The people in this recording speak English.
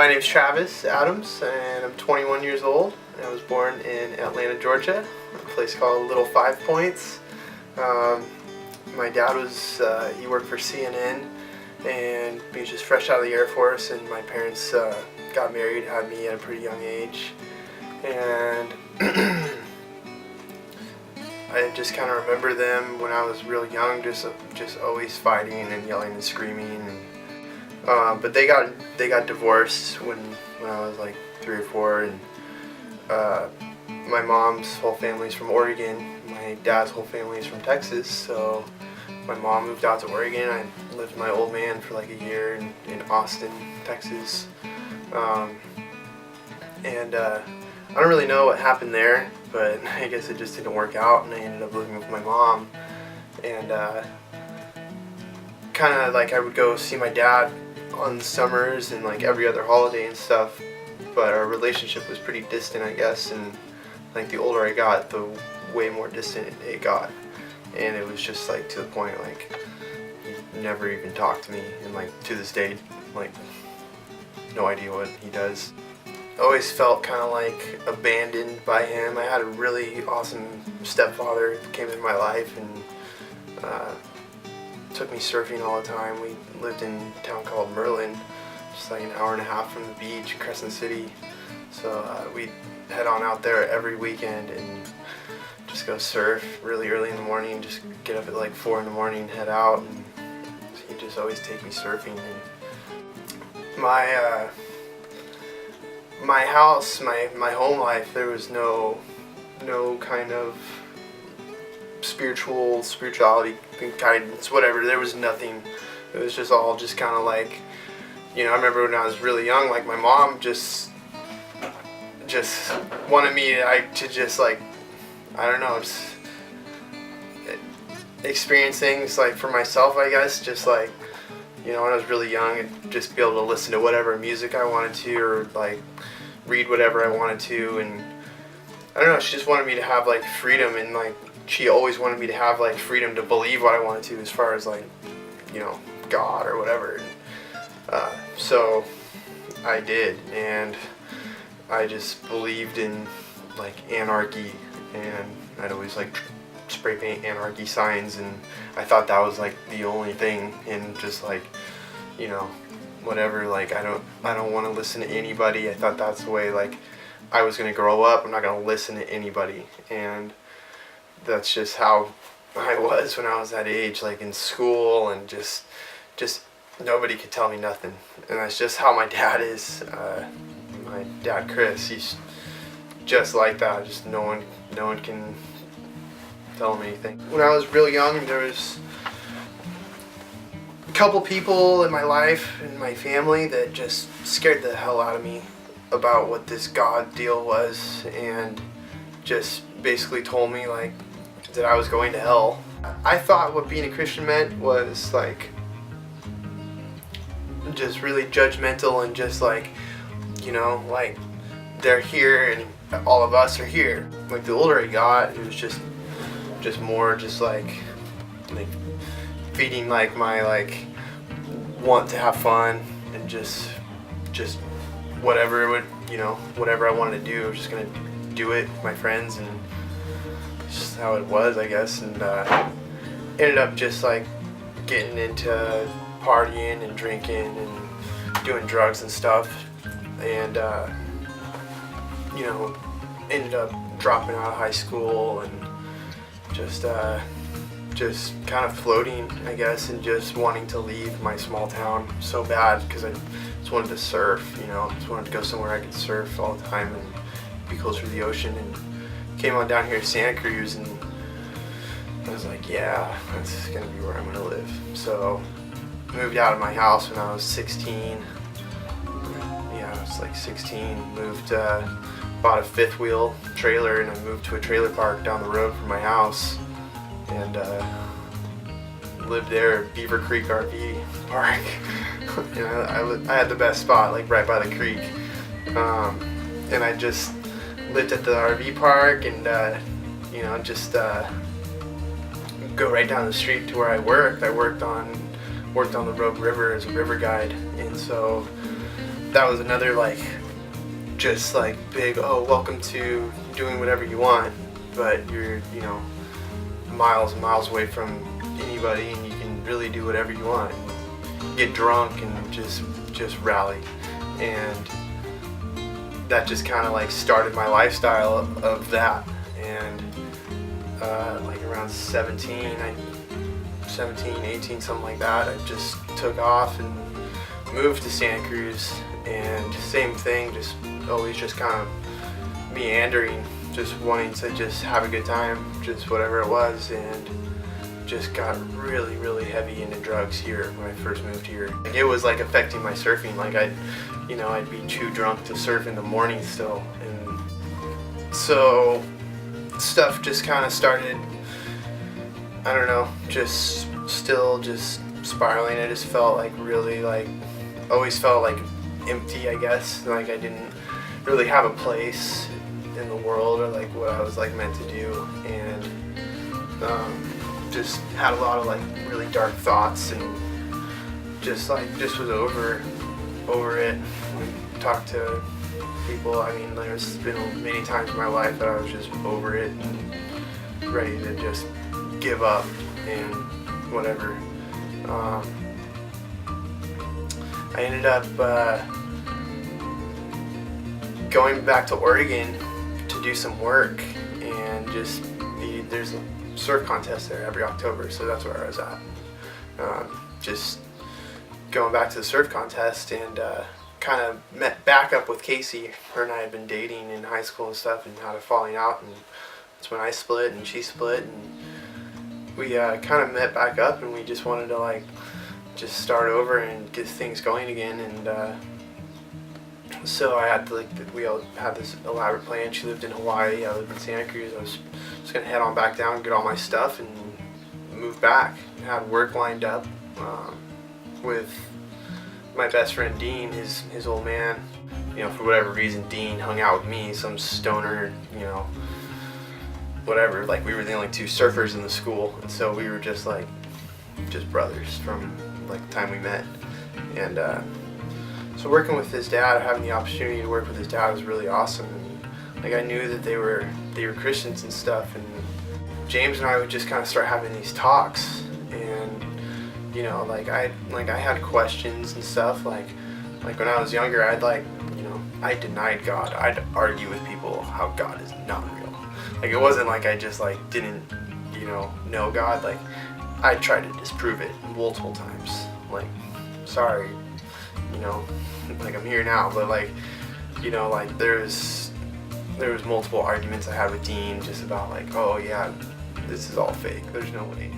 My name's Travis Adams, and I'm 21 years old. I was born in Atlanta, Georgia, a place called Little Five Points. My dad he worked for CNN, and he was just fresh out of the Air Force, and my parents got married, had me at a pretty young age. And I just kind of remember them when I was real young, just always fighting and yelling and screaming. But they got divorced when I was like 3 or 4, and my mom's whole family's from Oregon. My dad's whole family's from Texas, so my mom moved out to Oregon. I lived with my old man for like a year in Austin, Texas. I don't really know what happened there, but I guess it just didn't work out, and I ended up living with my mom. And kind of like I would go see my dad on the summers and like every other holiday and stuff, but our relationship was pretty distant, I guess, and like the older I got, the way more distant it got, and it was just like to the point like he never even talked to me, and like to this day, like no idea what he does. I always felt kind of like abandoned by him. I had a really awesome stepfather who came into my life and took me surfing all the time. We lived in a town called Merlin, just like an hour and a half from the beach, Crescent City. So we'd head on out there every weekend and just go surf really early in the morning, just get up at like 4 in the morning, head out, and he'd just always take me surfing. And my house, my home life, there was no kind of spirituality, guidance, whatever. There was nothing. It was just all just kind of like, you know, I remember when I was really young, like my mom just wanted me to just like, I don't know, just experience things like for myself, I guess. Just like, you know, when I was really young, and just be able to listen to whatever music I wanted to, or like read whatever I wanted to. And I don't know, she just wanted me to have like freedom, and like she always wanted me to have like freedom to believe what I wanted to, as far as like, you know, God or whatever. So I did, and I just believed in like anarchy, and I'd always like spray paint anarchy signs, and I thought that was like the only thing. And just like, you know, whatever, like I don't want to listen to anybody. I thought that's the way like I was gonna grow up. I'm not gonna listen to anybody, and that's just how I was when I was that age, like in school, and just nobody could tell me nothing. And that's just how my dad is. My dad, Chris, he's just like that. Just no one can tell him anything. When I was real young, there was a couple people in my life and my family that just scared the hell out of me about what this God deal was, and just basically told me like that I was going to hell. I thought what being a Christian meant was like just really judgmental, and just like, you know, like they're here and all of us are here. Like the older I got, it was just more just like feeding like my like want to have fun, and just whatever would, you know, whatever I wanted to do, I was just gonna do it with my friends, and it's just how it was, I guess. And ended up just like getting into partying and drinking and doing drugs and stuff, and you know, ended up dropping out of high school, and just kind of floating, I guess, and just wanting to leave my small town so bad, because I just wanted to surf, you know, just wanted to go somewhere I could surf all the time and be closer to the ocean. And came on down here to Santa Cruz, and I was like, yeah, that's gonna be where I'm gonna live. So moved out of my house when I was 16. Yeah, I was like 16. Moved, bought a 5th wheel trailer, and I moved to a trailer park down the road from my house, and lived there at Beaver Creek RV Park. You know, I had the best spot, like right by the creek, and I just lived at the RV park, and you know, just go right down the street to where I worked. I worked on the Rogue River as a river guide, and so that was another like just like big, oh, welcome to doing whatever you want, but you're, you know, miles and miles away from anybody, and you can really do whatever you want. Get drunk and just rally. And that just kind of like started my lifestyle of that. And like around 17, 18, something like that, I just took off and moved to Santa Cruz. And same thing, just always just kind of meandering, just wanting to just have a good time, just whatever it was, and just got really, really heavy into drugs here when I first moved here. Like, it was like affecting my surfing. Like I'd be too drunk to surf in the morning still, and so stuff just kind of started, I don't know, just spiraling. I just felt like really like, always felt like empty, I guess. Like I didn't really have a place in the world, or like what I was like meant to do, and just had a lot of like really dark thoughts, and just was over it. We talked to people. I mean, there's been many times in my life that I was just over it and ready to just give up and whatever. I ended up going back to Oregon to do some work, and there's a surf contest there every October, so that's where I was at. Just going back to the surf contest, and kind of met back up with Casey. Her and I had been dating in high school and stuff, and had a falling out, and that's when I split and she split, and we kind of met back up, and we just wanted to like just start over and get things going again. And so I had to we all had this elaborate plan. She lived in Hawaii, I lived in Santa Cruz. I was just gonna head on back down, get all my stuff, and move back. I had work lined up with my best friend Dean, his old man. You know, for whatever reason, Dean hung out with me, some stoner, you know, whatever. Like, we were the only two surfers in the school, and so we were just brothers from like the time we met. And so working with his dad, having the opportunity to work with his dad was really awesome. And, like, I knew that they were Christians and stuff, and James and I would just kind of start having these talks. And you know, like I had questions and stuff. Like when I was younger, I denied God. I'd argue with people how God is not real. Like, it wasn't like I just like didn't, you know God. Like, I tried to disprove it multiple times. Like, sorry, you know, like I'm here now, but like, you know, like there was multiple arguments I had with Dean just about like, oh yeah, this is all fake. There's no way.